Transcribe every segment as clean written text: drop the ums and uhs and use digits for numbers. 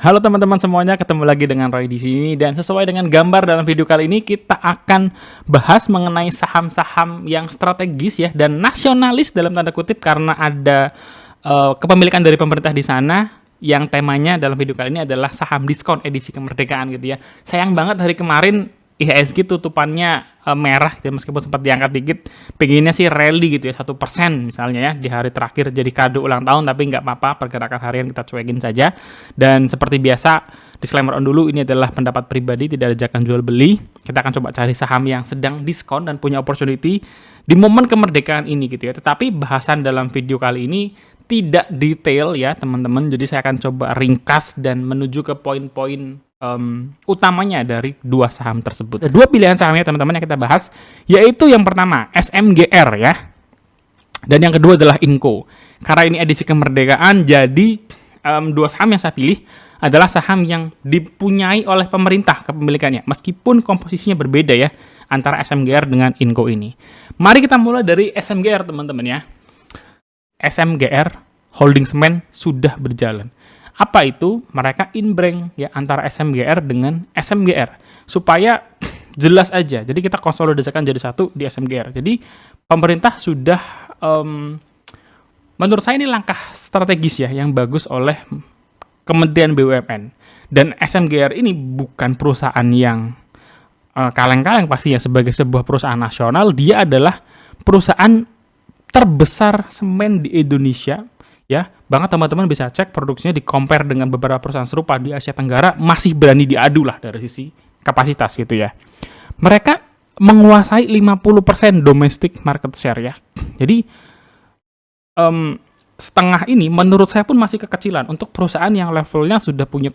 Halo teman-teman semuanya, ketemu lagi dengan Roy di sini dan sesuai dengan gambar dalam video kali ini kita akan bahas mengenai saham-saham yang strategis ya dan nasionalis dalam tanda kutip karena ada kepemilikan dari pemerintah di sana yang temanya dalam video kali ini adalah saham diskon edisi kemerdekaan gitu ya. Sayang banget hari kemarin IHSG tutupannya merah ya, meskipun sempat diangkat dikit, pengennya sih rally gitu ya 1% misalnya ya di hari terakhir jadi kado ulang tahun, tapi nggak apa-apa, pergerakan harian kita cuekin saja. Dan seperti biasa, disclaimer on dulu, ini adalah pendapat pribadi, tidak ada ajakan jual beli. Kita akan coba cari saham yang sedang diskon dan punya opportunity di momen kemerdekaan ini gitu ya. Tetapi bahasan dalam video kali ini tidak detail ya teman-teman, jadi saya akan coba ringkas dan menuju ke poin-poin utamanya dari dua saham tersebut. Dua pilihan sahamnya teman-teman yang kita bahas, yaitu yang pertama SMGR ya, dan yang kedua adalah Inco. Karena ini edisi kemerdekaan, jadi dua saham yang saya pilih adalah saham yang dipunyai oleh pemerintah kepemilikannya, meskipun komposisinya berbeda ya antara SMGR dengan Inco ini. Mari kita mulai dari SMGR teman-teman ya. SMGR Holding Semen sudah berjalan. Apa itu? Mereka inbranch ya antara SMGR dengan SMGR supaya jelas aja. Jadi kita konsolidasikan jadi satu di SMGR. Jadi pemerintah sudah menurut saya ini langkah strategis ya yang bagus oleh Kementerian BUMN. Dan SMGR ini bukan perusahaan yang kaleng-kaleng pastinya, sebagai sebuah perusahaan nasional. Dia adalah perusahaan terbesar semen di Indonesia ya. Bahkan teman-teman bisa cek produksinya, di compare dengan beberapa perusahaan serupa di Asia Tenggara, masih berani diadu lah dari sisi kapasitas gitu ya. Mereka menguasai 50% domestic market share ya. Jadi setengah ini menurut saya pun masih kekecilan untuk perusahaan yang levelnya sudah punya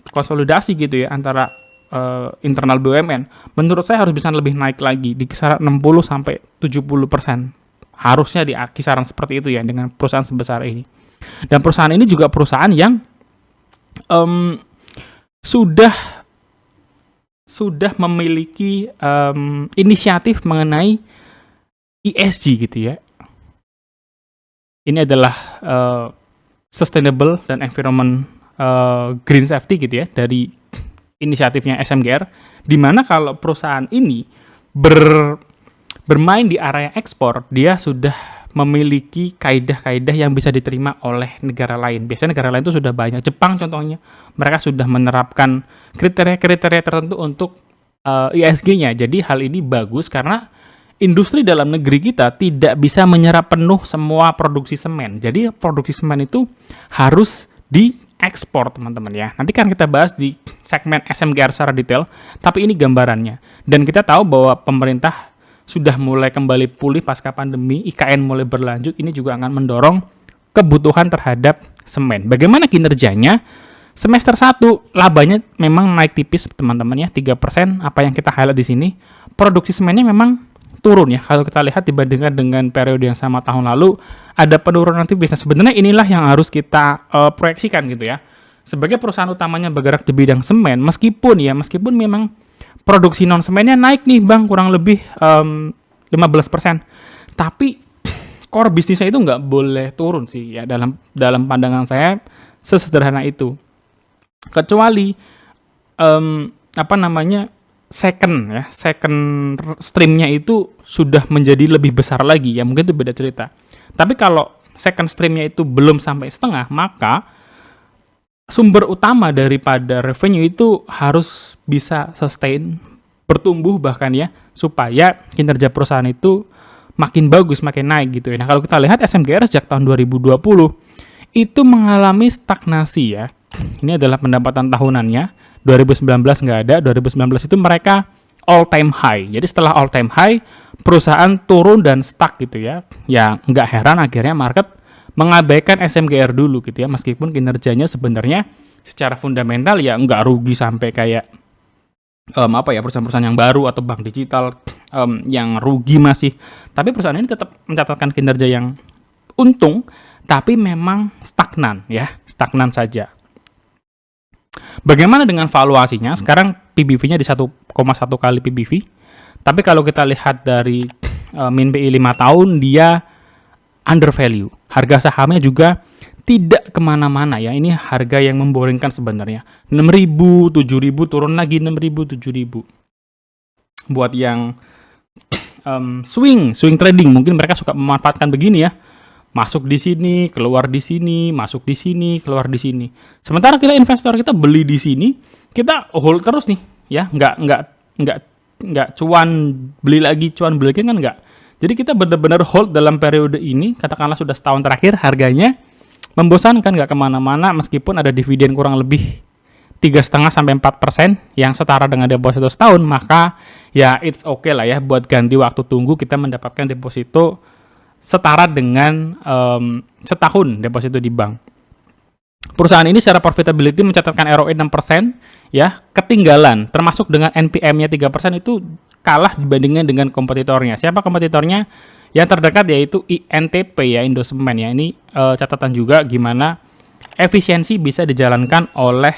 konsolidasi gitu ya antara internal BUMN. Menurut saya harus bisa lebih naik lagi di kisaran 60-70%. Harusnya di kisaran seperti itu ya dengan perusahaan sebesar ini. Dan perusahaan ini juga perusahaan yang sudah memiliki inisiatif mengenai ESG gitu ya. Ini adalah sustainable dan environment green safety gitu ya dari inisiatifnya SMGR, di mana kalau perusahaan ini bermain di area ekspor, dia sudah memiliki kaidah-kaidah yang bisa diterima oleh negara lain. Biasanya negara lain itu sudah banyak. Jepang contohnya, mereka sudah menerapkan kriteria-kriteria tertentu untuk ESG-nya. Jadi hal ini bagus karena industri dalam negeri kita tidak bisa menyerap penuh semua produksi semen. Jadi produksi semen itu harus diekspor teman-teman ya. Nanti kan kita bahas di segmen SMGR secara detail, tapi ini gambarannya. Dan kita tahu bahwa pemerintah sudah mulai kembali pulih pasca pandemi, IKN mulai berlanjut, ini juga akan mendorong kebutuhan terhadap semen. Bagaimana kinerjanya? Semester 1 labanya memang naik tipis teman-teman ya, 3%. Apa yang kita highlight di sini, produksi semennya memang turun ya. Kalau kita lihat dibandingkan dengan periode yang sama tahun lalu, ada penurunan tipis. Nah, sebenarnya inilah yang harus kita proyeksikan gitu ya. Sebagai perusahaan utamanya bergerak di bidang semen, meskipun memang produksi non-semennya naik nih Bang, kurang lebih 15%. Tapi core bisnisnya itu nggak boleh turun sih ya, dalam pandangan saya sesederhana itu. Kecuali second streamnya itu sudah menjadi lebih besar lagi ya, mungkin itu beda cerita. Tapi kalau second streamnya itu belum sampai setengah, maka sumber utama daripada revenue itu harus bisa sustain, bertumbuh bahkan ya, supaya kinerja perusahaan itu makin bagus, makin naik gitu ya. Nah, kalau kita lihat SMGR sejak tahun 2020 itu mengalami stagnasi ya. Ini adalah pendapatan tahunannya, 2019 nggak ada, 2019 itu mereka all time high. Jadi setelah all time high, perusahaan turun dan stuck gitu ya. Ya nggak heran akhirnya market mengabaikan SMGR dulu gitu ya, meskipun kinerjanya sebenarnya secara fundamental ya nggak rugi sampai kayak perusahaan-perusahaan yang baru atau bank digital yang rugi masih. Tapi perusahaan ini tetap mencatatkan kinerja yang untung, tapi memang stagnan saja. Bagaimana dengan valuasinya? Sekarang PBV-nya di 1,1 kali PBV. Tapi kalau kita lihat dari min PI 5 tahun, dia under value. Harga sahamnya juga tidak kemana-mana ya. Ini harga yang memboringkan sebenarnya. 6.000, 7.000, turun lagi 6.000, 7.000. Buat yang swing trading, mungkin mereka suka memanfaatkan begini ya. Masuk di sini, keluar di sini, masuk di sini, keluar di sini. Sementara kita investor, kita beli di sini, kita hold terus nih ya. Nggak cuan beli lagi kan nggak. Jadi kita benar-benar hold dalam periode ini, katakanlah sudah setahun terakhir, harganya membosankan, nggak kemana-mana, meskipun ada dividen kurang lebih 3,5-4% yang setara dengan deposito setahun, maka ya it's okay lah ya buat ganti waktu tunggu kita mendapatkan deposito setara dengan setahun deposito di bank. Perusahaan ini secara profitability mencatatkan ROE 6%, ya, ketinggalan, termasuk dengan NPM-nya 3% itu kalah dibandingkan dengan kompetitornya. Siapa kompetitornya? Yang terdekat yaitu INTP ya, Indosemen ya. Ini catatan juga gimana efisiensi bisa dijalankan oleh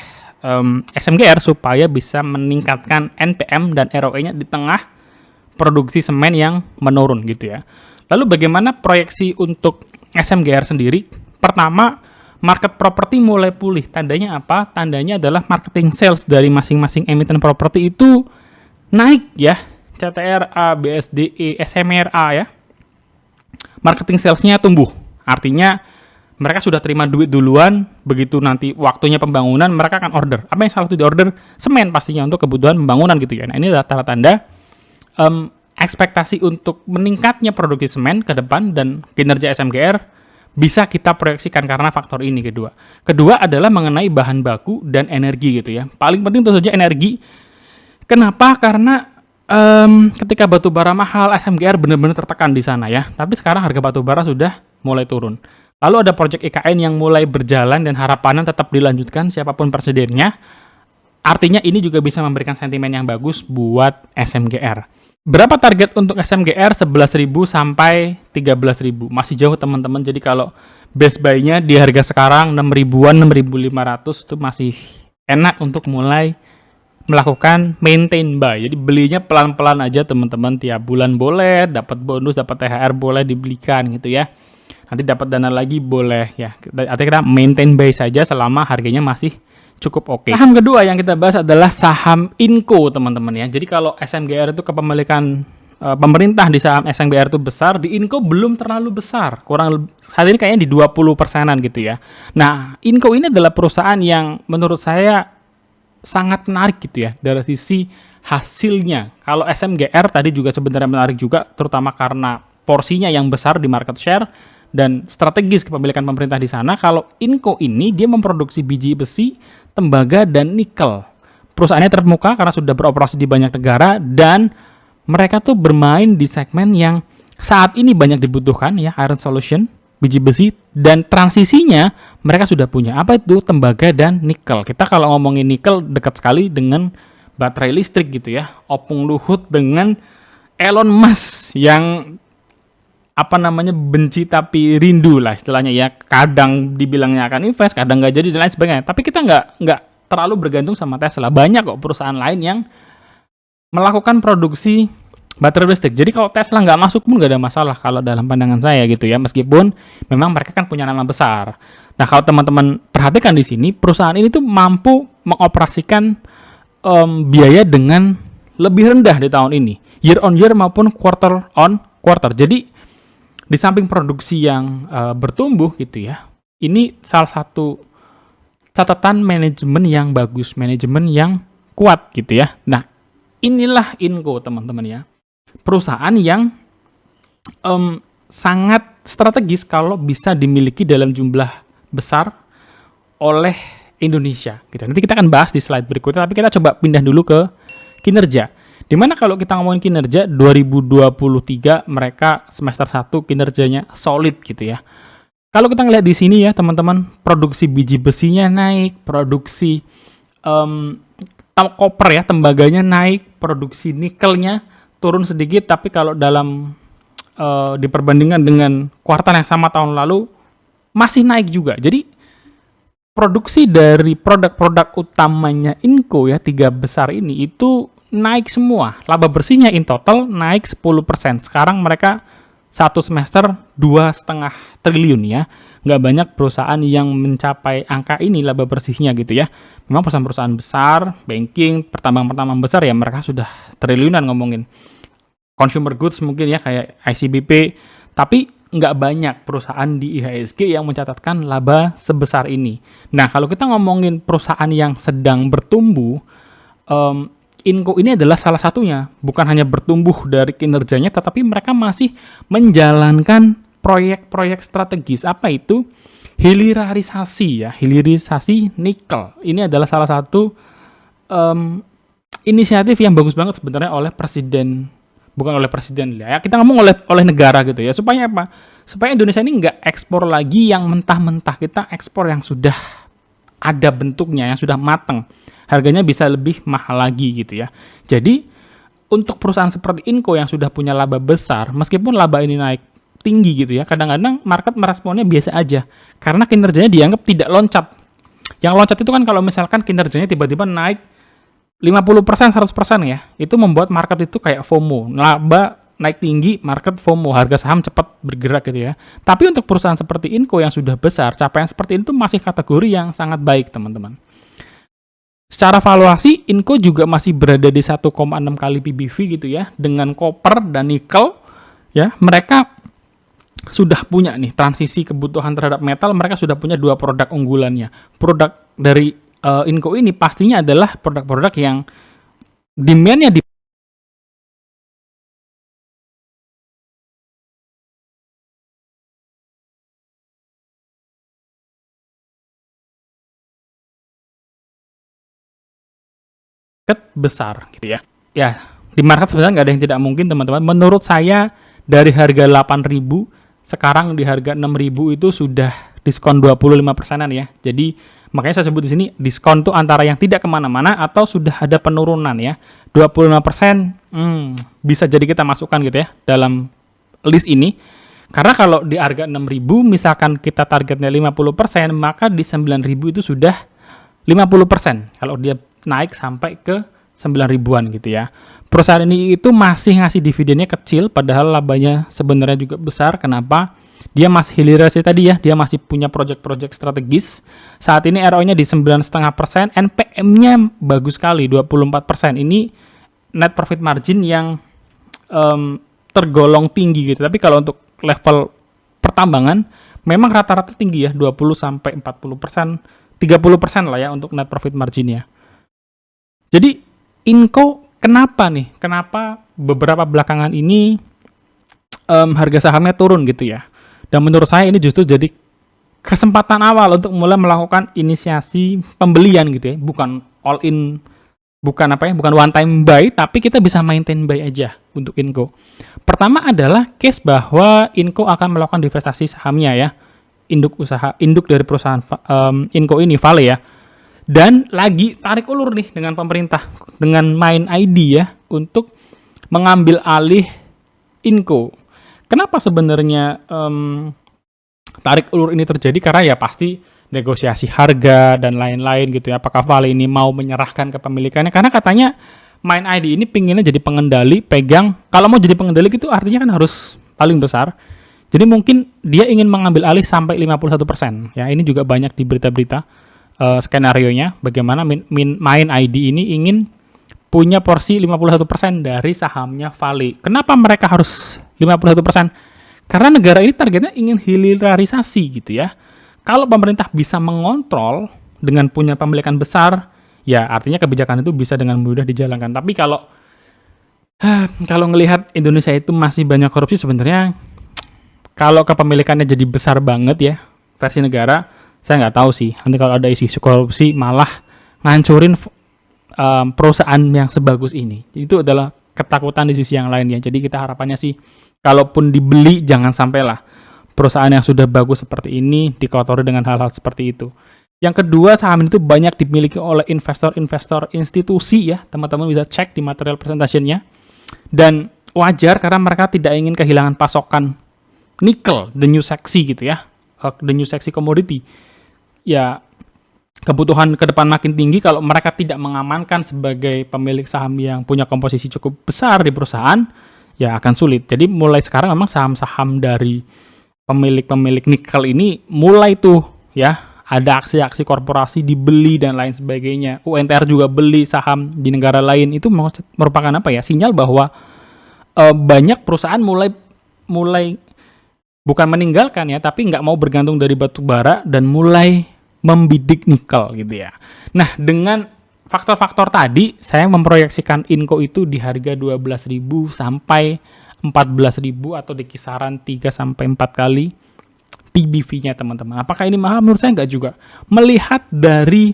SMGR supaya bisa meningkatkan NPM dan ROE-nya di tengah produksi semen yang menurun gitu ya. Lalu bagaimana proyeksi untuk SMGR sendiri? Pertama, market properti mulai pulih. Tandanya apa? Tandanya adalah marketing sales dari masing-masing emiten properti itu naik ya. CTRA, BSDE, SMRA ya. Marketing sales-nya tumbuh. Artinya mereka sudah terima duit duluan, begitu nanti waktunya pembangunan mereka akan order. Apa yang salah itu di order? Semen pastinya untuk kebutuhan pembangunan gitu ya. Nah, ini adalah tanda-tanda ekspektasi untuk meningkatnya produksi semen ke depan dan kinerja SMGR bisa kita proyeksikan karena faktor ini kedua. Kedua adalah mengenai bahan baku dan energi gitu ya. Paling penting tentu saja energi. Kenapa? Karena ketika batu bara mahal, SMGR benar-benar tertekan di sana ya. Tapi sekarang harga batu bara sudah mulai turun. Lalu ada proyek IKN yang mulai berjalan dan harapannya tetap dilanjutkan siapapun presidennya. Artinya ini juga bisa memberikan sentimen yang bagus buat SMGR. Berapa target untuk SMGR? 11.000 sampai 13.000. Masih jauh teman-teman. Jadi kalau best buy-nya di harga sekarang 6.000-an, 6.500 itu masih enak untuk mulai melakukan maintain buy. Jadi belinya pelan-pelan aja teman-teman. Tiap bulan boleh, dapat bonus, dapat THR boleh dibelikan gitu ya. Nanti dapat dana lagi boleh ya. Artinya kita maintain buy saja selama harganya masih cukup oke. Saham kedua yang kita bahas adalah saham Inco teman-teman ya. Jadi kalau SMGR itu kepemilikan pemerintah di saham SMGR itu besar, di Inco belum terlalu besar. Saat ini kayaknya di 20%-an gitu ya. Nah, Inco ini adalah perusahaan yang menurut saya sangat menarik gitu ya dari sisi hasilnya. Kalau SMGR tadi juga sebenarnya menarik juga, terutama karena porsinya yang besar di market share dan strategis kepemilikan pemerintah di sana. Kalau Inco ini dia memproduksi biji besi, tembaga, dan nikel. Perusahaannya terkemuka karena sudah beroperasi di banyak negara dan mereka tuh bermain di segmen yang saat ini banyak dibutuhkan ya, iron solution, biji besi, dan transisinya mereka sudah punya. Apa itu? Tembaga dan nikel. Kita kalau ngomongin nikel dekat sekali dengan baterai listrik gitu ya. Opung Luhut dengan Elon Musk yang benci tapi rindu lah istilahnya ya. Kadang dibilangnya akan invest, kadang nggak jadi dan lain sebagainya. Tapi kita nggak terlalu bergantung sama Tesla. Banyak kok perusahaan lain yang melakukan produksi baterai listrik. Jadi kalau Tesla nggak masuk pun nggak ada masalah kalau dalam pandangan saya gitu ya. Meskipun memang mereka kan punya nama besar. Nah kalau teman-teman perhatikan di sini, perusahaan ini tuh mampu mengoperasikan biaya dengan lebih rendah di tahun ini, year on year maupun quarter on quarter. Jadi di samping produksi yang bertumbuh gitu ya, ini salah satu catatan manajemen yang bagus, manajemen yang kuat gitu ya. Nah, inilah Inco teman-teman ya. Perusahaan yang sangat strategis kalau bisa dimiliki dalam jumlah besar oleh Indonesia. Gitu. Nanti kita akan bahas di slide berikutnya, tapi kita coba pindah dulu ke kinerja. Dimana kalau kita ngomongin kinerja 2023 mereka semester 1 kinerjanya solid gitu ya. Kalau kita ngeliat di sini ya teman-teman, produksi biji besinya naik, produksi koper ya, tembaganya naik, produksi nikelnya turun sedikit, tapi kalau dalam diperbandingkan dengan kuartal yang sama tahun lalu masih naik juga. Jadi produksi dari produk-produk utamanya Inco ya, 3 besar ini itu naik semua. Laba bersihnya in total naik 10%. Sekarang mereka satu semester 2,5 triliun ya. nggak banyak perusahaan yang mencapai angka ini laba bersihnya gitu ya. Memang perusahaan-perusahaan besar, banking, pertambangan besar ya mereka sudah triliunan ngomongin. Consumer goods mungkin ya kayak ICBP, tapi nggak banyak perusahaan di IHSG yang mencatatkan laba sebesar ini. Nah, kalau kita ngomongin perusahaan yang sedang bertumbuh, Inco ini adalah salah satunya. Bukan hanya bertumbuh dari kinerjanya, tetapi mereka masih menjalankan proyek-proyek strategis. Apa itu? Hilirisasi ya, hilirisasi nikel. Ini adalah salah satu inisiatif yang bagus banget sebenarnya oleh presiden, bukan oleh presiden ya. Kita ngomong oleh negara gitu ya. Supaya apa? Supaya Indonesia ini nggak ekspor lagi yang mentah-mentah. Kita ekspor yang sudah ada bentuknya, yang sudah matang. Harganya bisa lebih mahal lagi gitu ya. Jadi untuk perusahaan seperti Inco yang sudah punya laba besar, meskipun laba ini naik tinggi gitu ya, kadang-kadang market meresponnya biasa aja karena kinerjanya dianggap tidak loncat. Yang loncat itu kan kalau misalkan kinerjanya tiba-tiba naik 50%, 100% ya, itu membuat market itu kayak FOMO. Laba naik tinggi, market FOMO, harga saham cepat bergerak gitu ya. Tapi untuk perusahaan seperti Inco yang sudah besar, capaian seperti itu masih kategori yang sangat baik, teman-teman. Secara valuasi, Inco juga masih berada di 1,6 kali PBV gitu ya, dengan koper dan nikel ya. Mereka sudah punya nih transisi kebutuhan terhadap metal, mereka sudah punya dua produk unggulannya. Produk dari Inco ini pastinya adalah produk-produk yang demand-nya di besar gitu ya. Ya, di market sebenarnya nggak ada yang tidak mungkin, teman-teman. Menurut saya dari harga 8.000 sekarang di harga 6.000 itu sudah diskon 25%-an ya. Jadi makanya saya sebut di sini diskon tuh antara yang tidak kemana-mana atau sudah ada penurunan ya. 25% bisa jadi kita masukkan gitu ya dalam list ini. Karena kalau di harga 6.000 misalkan kita targetnya 50%, maka di 9.000 itu sudah 50% kalau dia naik sampai ke 9.000-an gitu ya. Perusahaan ini itu masih ngasih dividennya kecil, padahal labanya sebenarnya juga besar. Kenapa? Dia masih hilirisasi tadi ya, dia masih punya project-project strategis. Saat ini ROI-nya di 9,5%, NPM-nya bagus sekali, 24%. Ini net profit margin yang tergolong tinggi gitu. Tapi kalau untuk level pertambangan, memang rata-rata tinggi ya, 20-40%, 30% lah ya untuk net profit margin-nya. Jadi, Inco kenapa nih? Kenapa beberapa belakangan ini harga sahamnya turun gitu ya? Dan menurut saya ini justru jadi kesempatan awal untuk mulai melakukan inisiasi pembelian gitu ya. Bukan all in, bukan one time buy, tapi kita bisa maintain buy aja untuk Inco. Pertama adalah case bahwa Inco akan melakukan divestasi sahamnya ya. Induk dari perusahaan Inco ini, Vale ya. Dan lagi tarik ulur nih dengan pemerintah, dengan Main ID ya, untuk mengambil alih Inco. Kenapa sebenarnya tarik ulur ini terjadi? Karena ya pasti negosiasi harga dan lain-lain gitu ya. Apakah Vale ini mau menyerahkan kepemilikannya? Karena katanya Main ID ini pinginnya jadi pengendali, pegang. Kalau mau jadi pengendali gitu artinya kan harus paling besar. Jadi mungkin dia ingin mengambil alih sampai 51%. Ya, ini juga banyak di berita-berita. Skenario-nya bagaimana Main ID ini ingin punya porsi 51% dari sahamnya Vale. Kenapa mereka harus 51%? Karena negara ini targetnya ingin hilirisasi gitu ya. Kalau pemerintah bisa mengontrol dengan punya pemilikan besar, ya artinya kebijakan itu bisa dengan mudah dijalankan. Tapi kalau ngelihat Indonesia itu masih banyak korupsi, sebenarnya kalau kepemilikannya jadi besar banget ya versi negara, saya nggak tahu sih, nanti kalau ada isu korupsi malah ngancurin perusahaan yang sebagus ini. Itu adalah ketakutan di sisi yang lain ya. Jadi kita harapannya sih, kalaupun dibeli jangan sampailah perusahaan yang sudah bagus seperti ini dikotori dengan hal-hal seperti itu. Yang kedua, saham itu banyak dimiliki oleh investor-investor institusi ya. Teman-teman bisa cek di material presentationnya. Dan wajar karena mereka tidak ingin kehilangan pasokan nikel, the new sexy gitu ya. The new sexy commodity. Ya, kebutuhan ke depan makin tinggi kalau mereka tidak mengamankan sebagai pemilik saham yang punya komposisi cukup besar di perusahaan, ya akan sulit. Jadi mulai sekarang memang saham-saham dari pemilik-pemilik nikel ini mulai tuh ya ada aksi-aksi korporasi dibeli dan lain sebagainya. UNTR juga beli saham di negara lain. Itu merupakan apa ya? Sinyal bahwa banyak perusahaan mulai bukan meninggalkan ya, tapi nggak mau bergantung dari batu bara dan mulai membidik nikel gitu ya. Nah, dengan faktor-faktor tadi, saya memproyeksikan Inco itu di harga 12.000 sampai 14.000 atau di kisaran 3 sampai 4 kali PBV-nya teman-teman. Apakah ini mahal? Menurut saya nggak juga. Melihat dari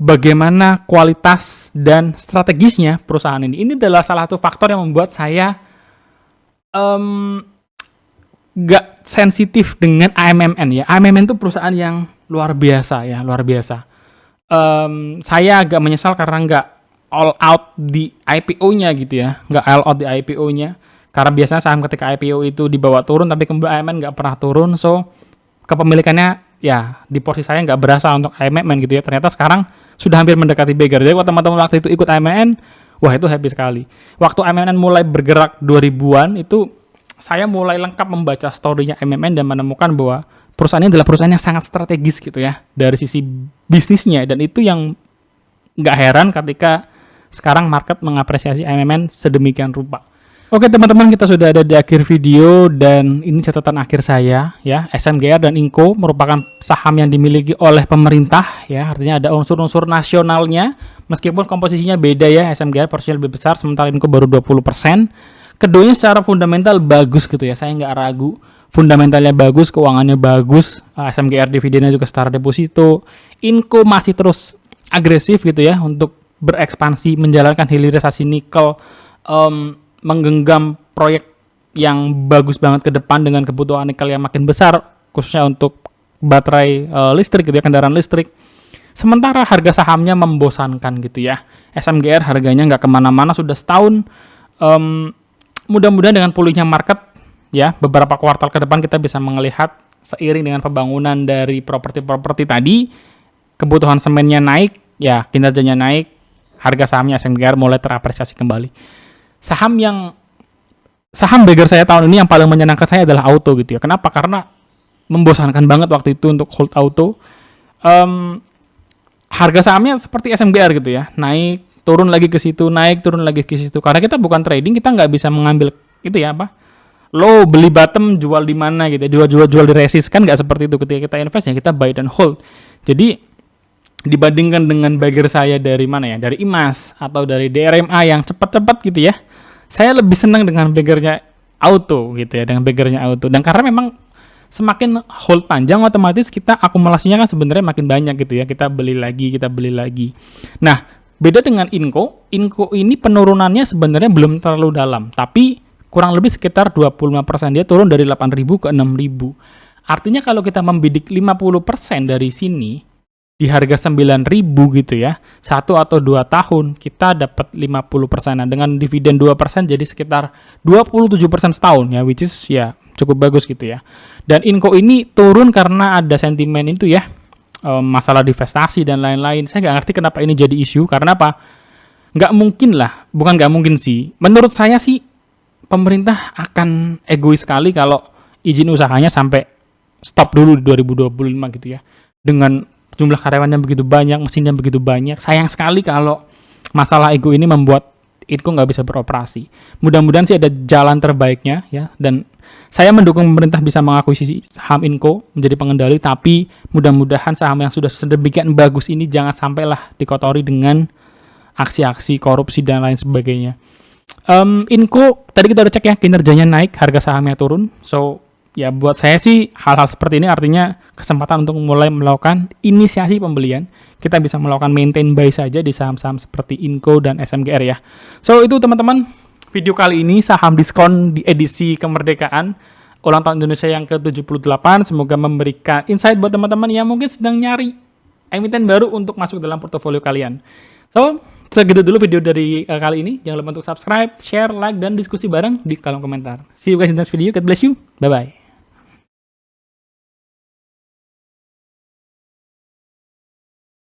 bagaimana kualitas dan strategisnya perusahaan ini adalah salah satu faktor yang membuat saya nggak sensitif dengan AMMN ya. AMMN itu perusahaan yang luar biasa ya, luar biasa. Saya agak menyesal karena nggak all out di IPO-nya gitu ya, nggak all out di IPO-nya. Karena biasanya saham ketika IPO itu dibawa turun, tapi kemudian AMMN nggak pernah turun, so kepemilikannya ya di porsi saya nggak berasa untuk AMMN gitu ya. Ternyata sekarang sudah hampir mendekati beggar. Jadi kalau teman-teman waktu itu ikut AMMN, wah itu happy sekali. Waktu AMMN mulai bergerak 2000-an itu saya mulai lengkap membaca story-nya AMMN dan menemukan bahwa perusahaan ini adalah perusahaan yang sangat strategis gitu ya dari sisi bisnisnya, dan itu yang nggak heran ketika sekarang market mengapresiasi AMMN sedemikian rupa. Oke teman-teman, kita sudah ada di akhir video dan ini catatan akhir saya ya. SMGR dan Inco merupakan saham yang dimiliki oleh pemerintah ya, artinya ada unsur-unsur nasionalnya meskipun komposisinya beda ya. SMGR porsinya lebih besar sementara Inco baru 20%. Keduanya secara fundamental bagus gitu ya, saya nggak ragu. Fundamentalnya bagus, keuangannya bagus, SMGR dividennya juga setara deposito. Inco masih terus agresif gitu ya untuk berekspansi, menjalankan hilirisasi nikel, menggenggam proyek yang bagus banget ke depan dengan kebutuhan nikel yang makin besar, khususnya untuk baterai listrik gitu ya, kendaraan listrik. Sementara harga sahamnya membosankan gitu ya. SMGR harganya nggak kemana-mana sudah setahun. Mudah-mudahan dengan pulihnya market ya, beberapa kuartal ke depan kita bisa melihat seiring dengan pembangunan dari properti-properti tadi, kebutuhan semennya naik, ya kinerjanya naik, harga sahamnya SMGR mulai terapresiasi kembali. Saham beggar saya tahun ini yang paling menyenangkan saya adalah auto gitu ya. Kenapa? Karena membosankan banget waktu itu untuk hold auto. Harga sahamnya seperti SMGR gitu ya, naik, turun lagi ke situ, naik, turun lagi ke situ. Karena kita bukan trading, kita nggak bisa mengambil itu ya apa, low beli bottom, jual di mana gitu, jual di resist, kan nggak seperti itu. Ketika kita invest ya kita buy dan hold. Jadi dibandingkan dengan beggar saya dari mana ya, dari IMAS atau dari DRMA yang cepat-cepat gitu ya, saya lebih senang dengan beggarnya auto gitu ya, dengan beggarnya auto. Dan karena memang semakin hold panjang otomatis kita akumulasinya kan sebenarnya makin banyak gitu ya, kita beli lagi. Nah, beda dengan Inco ini penurunannya sebenarnya belum terlalu dalam, tapi kurang lebih sekitar 25%, dia turun dari 8.000 ke 6.000. Artinya kalau kita membidik 50% dari sini di harga 9.000 gitu ya, 1 atau 2 tahun kita dapat 50%. Nah, dengan dividen 2% jadi sekitar 27% setahun ya, which is ya cukup bagus gitu ya. Dan Inco ini turun karena ada sentimen itu ya, masalah divestasi dan lain-lain. Saya nggak ngerti kenapa ini jadi isu, karena apa? Nggak mungkin lah, bukan nggak mungkin sih. Menurut saya sih pemerintah akan egois sekali kalau izin usahanya sampai stop dulu di 2025 gitu ya. Dengan jumlah karyawannya begitu banyak, mesinnya begitu banyak. Sayang sekali kalau masalah ego ini membuat Inco nggak bisa beroperasi. Mudah-mudahan sih ada jalan terbaiknya ya. Dan saya mendukung pemerintah bisa mengakuisisi saham Inco menjadi pengendali, tapi mudah-mudahan saham yang sudah sedemikian bagus ini jangan sampailah dikotori dengan aksi-aksi korupsi dan lain sebagainya. Inco tadi kita udah cek ya, kinerjanya naik, harga sahamnya turun. So ya buat saya sih hal-hal seperti ini artinya kesempatan untuk mulai melakukan inisiasi pembelian. Kita bisa melakukan maintain buy saja di saham-saham seperti Inco dan SMGR ya. So itu teman-teman, video kali ini saham diskon di edisi kemerdekaan ulang tahun Indonesia yang ke-78. Semoga memberikan insight buat teman-teman yang mungkin sedang nyari emiten baru untuk masuk dalam portofolio kalian. So segitu dulu video dari kali ini. Jangan lupa untuk subscribe, share, like, dan diskusi bareng di kolom komentar. See you guys in the next video. God bless you. Bye-bye.